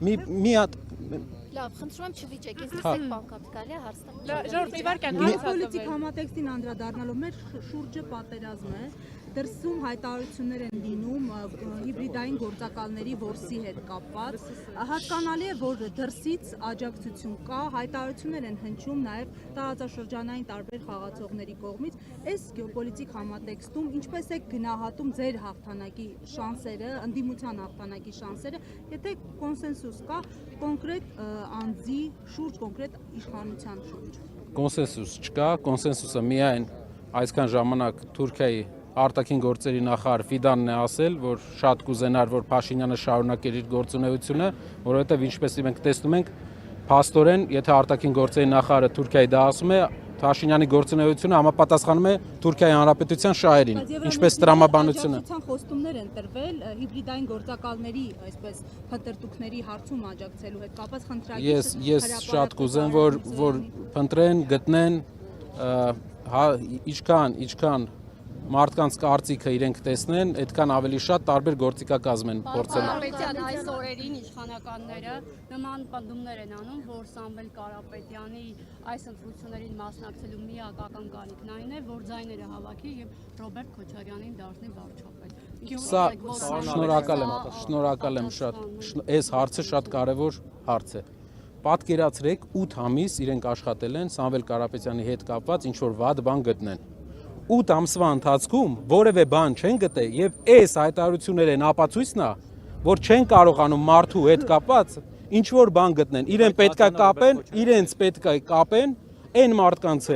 մի հատ Լավ, խնդրում եմ չվիճեք, ինձ լսեք բանկապ կարելի է հարցնել։ Ժորժ Իվարկյան Պոլիտիկ համատեքստին անդրադառնալով մեր շուրջը պատերազմ է, դրսում հայտարարություններ են լինում հիբրիդային գործակալների որսի հետ կապված։ Հասկանալի է, որ դրսից աջակցություն կա, հայտարարություններ են հնչում նաև տարածաշրջանային տարբեր խաղացողների կողմից։ Այս գեոպոլիտիկ համատեքստում ինչպես է գնահատում ձեր հաղթանակի շանսերը, ընդդիմության հաղթանակի շանսերը, եթե կոնսենսուս կա կոնկրետ անձի շուրջ, կոնկրետ իշխանության շուրջ։ Կոնսենսուս չկա, կոնսենսուսը միայն այսքան ժամանակ Թուրքիայի արտաքին գործերի նախարար Ֆիդանն է ասել, որ շատ կուզենար, որ Փաշինյանը շարունակեր իր գործունեությունը, որովհետև ինչպես մենք տեսնում ենք, փաստորեն, եթե արտաքին գործերի նախարարը Թուրքիայի դա ասում է, Փաշինյանի գործունեությունը համապատասխանում է Թուրքիայի Հանրապետության շահերին, ինչպես տրամաբանությունը։ Խոստումներ են տրվել հիբրիդային գործակալների, այսպես փնտրտուքների հարցում աջակցելու հետ կապված խնդրակից։ Ես շատ կուզեմ, որ փնտրեն, գտնեն, ինչքան մարդկանց կարծիքը իրենք տեսնեն, այդքան ավելի շատ տարբեր գործիքակազմ են փորձել։ Կարապետյան այս օրերին իշխանականները նման պնդումներ են անում, որ Սամվել Կարապետյանի այս ընտրություններին մասնակցելու միակ ակնկալիքն այն է, որ ձայները հավաքի եւ Ռոբերտ Քոչարյանին դարձնի վարչապետ։ Սա շնորհակալ եմ շատ։ Այս հարցը շատ կարևոր հարց է։ Պատկերացրեք 8 ամիս իրենք աշխատել են Սամվել Կարապետյանի հետ կապված ինչ որ վատ բան գտնեն։ 8 ամսվա ընթացքում որևէ բան չեն գտել եւ այս հայտարարությունները են ապացույցն է, որ չեն կարողանում մարդու հետ կապված ինչ որ բան գտնեն։ Իրեն պետքա կապեն, իրենց պետքա կապեն այն մարդկանց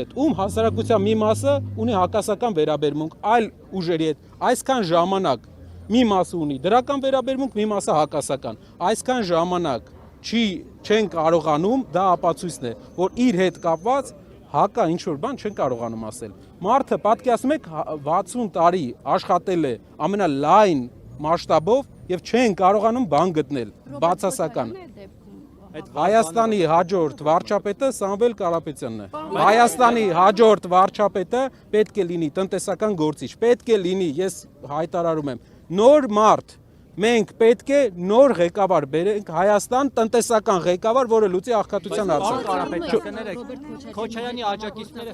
հետ, ում հասարակության մի մասը ունի հակասական վերաբերմունք այլ ուժերի հետ։ Այսքան ժամանակ մի մասը ունի դրական վերաբերմունք, մի մասը հակասական։ Այսքան ժամանակ չեն կարողանում, դա ապացույցն է, որ իր հետ կապված հակա ինչ-որ բան չեն կարողանում ասել։ Մարդը պատկերացնում եք 60 տարի աշխատել է ամենալայն մասշտաբով եւ չեն կարողանում բան գտնել, բացասական։ Հայաստանի հաջորդ վարչապետը Սամվել Կարապետյանն է։ Հայաստանի հաջորդ վարչապետը պետք է լինի տնտեսական գործիչ, պետք է լինի, ես հայտարարում եմ, նոր մարդ։ Մենք պետք է նոր ղեկավար բերենք Հայաստան, տնտեսական ղեկավար, որը լուծի աղքատության հարցը։ Քոչարյանի աջակիցները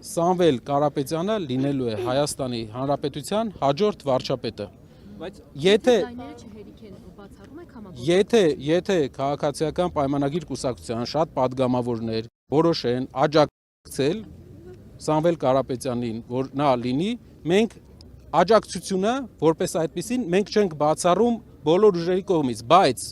Սամվել Կարապետյանը լինելու է Հայաստանի Հանրապետության հաջորդ վարչապետը։ Եթե քաղաքացիական պայմանագիր կուսակցության շատ падգամավորներ որոշեն աջակցել Սամվել Կարապետյանին, որ նա լինի, մենք աջակցությունը, որպես այդպեսին, մենք չենք բացառում բոլոր ուժերի կողմից, բայց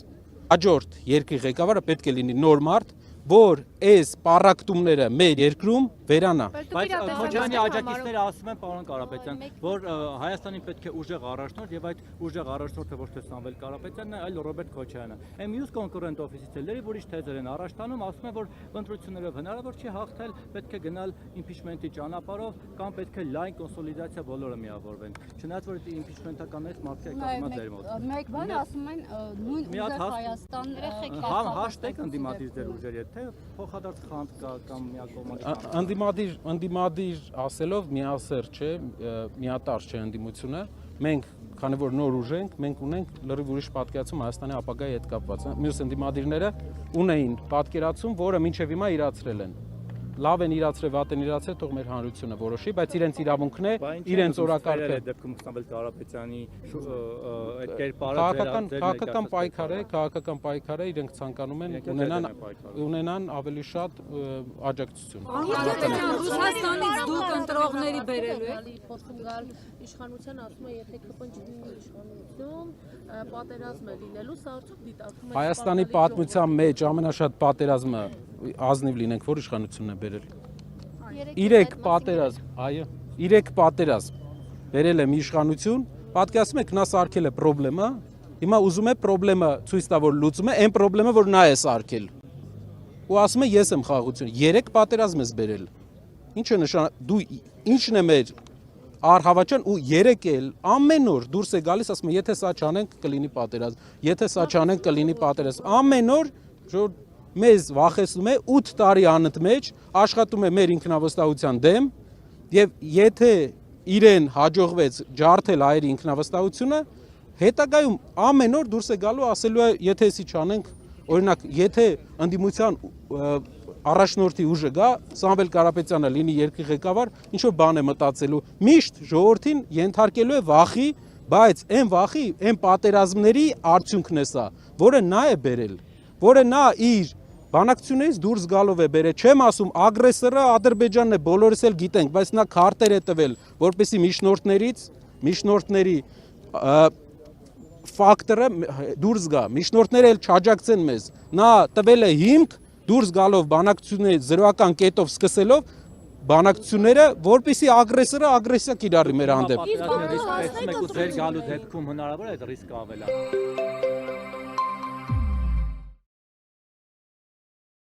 հաջորդ երկրի ղեկավարը պետք է լինի նոր մարդ, որ այս պառակտումները մեր երկրում վերանա։ Բայց Քոչարյանի աջակիցները ասում են, պարոն Կարապետյան, որ Հայաստանին պետք է ուժեղ առաջնորդ եւ այդ ուժեղ առաջնորդը ոչ թե Սամվել Կարապետյանն է, այլ Ռոբերտ Քոչարյանը։ Այն մյուս կոնկուրենտ օֆիցիալների, որ ինչ թեզեր են առաջ տանում, ասում են, որ ընտրություններով հնարավոր չի հաղթել, պետք է գնալ իմպիչմենտի ճանապարհով կամ պետք է լայն կոնսոլիդացիա բոլորը միավորվեն։ Չնայած որ իմպիչմենտականից մարդիկ կազմած դեր մոտ։ Մեկ բան ասում են նույն ուժեղ Հայաստան հաշտեք ընդդիմադիր դեր ուժերի հետ, թե փոխադարձ խանդ կա կամ միակողմանի ընդդիմադիր ասելով միասեր չէ, միատար չէ ընդդիմությունը։ Մենք, քանի որ նոր ուժ ենք, մենք ունենք լրիվ ուրիշ պատկերացում Հայաստանի ապագայի հետ կապված։ Մյուս ընդդիմադիրները ունեին պատկերացում, որը մինչև հիմա իրացրել են։ Լավ են իրացրել, վատ են իրացրել, թող մեր հանրությունը որոշի, բայց իրենց իրավունքն է, իրենց օրակարգը։ Դեպքում Սամվել Կարապետյանի այդ կերպարը քաղաքական պայքար է, իրենք ցանկանում են ունենան ավելի շատ աջակցություն։ Ռուսաստանից դուք ընտրողների բերելու եք։ Խոսում գալ իշխանության ասում է, եթե ԿՊ-ն չլինի իշխանություն, պատերազմ է լինելու, սա արդյոք դիտարկվում է։ Հայաստանի պատմության մեջ ամենաշատ պատերազմը ազնիվ լինենք, որ իշխանությունն է բերել։ 3 պատերազմ բերել է մի իշխանություն, պատկերացնում եք նա սարքել է խնդրեմը, հիմա ուզում է խնդրեմը ցույց տա, որ լուծում է այն խնդրեմը, որ նա է սարքել։ Ու ասում է ես եմ խաղաղություն, 3 պատերազմ ես բերել։ Ինչը նշանակում, ինչն է մեր Արհավաճան ու 3 էլ ամեն օր դուրս է գալիս, ասում է եթե սա չանենք կլինի պատերազմ, եթե սա չանենք կլինի պատերազմ։ Ամեն օր որ մեզ վախեցնում է 8 տարի անընդմեջ աշխատում է մեր ինքնավստահության դեմ եւ եթե իրեն հաջողվեց ջարդել հայերի ինքնավստահությունը, հետագայում ամեն օր դուրս է գալու ասելու է, եթե էսի չանենք, օրինակ, եթե ընդդիմության առաջնորդի ուժը գա, Սամվել Կարապետյանը լինի երկրի ղեկավար, ինչ որ բան է մտածելու, միշտ ժողովրդին ենթարկելու է վախի, բայց այն վախի, այն պատերազմների արդյունքն է սա, որը նա է բերել, որը նա իր բանակցությունից դուրս գալով է բերել, չեմ ասում ագրեսորը Ադրբեջանն է, բոլորս էլ գիտենք, բայց նա քարտեր է տվել, որպեսզի միջնորդների ֆակտորը դուրս գա, միջնորդները էլ չաջակցեն մեզ, նա տվել է հիմք դուրս գալով բանակցությունների զրոական կետով սկսելով բանակցությունները, որպեսզի ագրեսորը ագրեսիա կիրառի մեր հանդեպ։ Ռիսկ տեսնում եք ու ձեր գալու դեպքում հնարավոր է այդ ռիսկը ավելանա։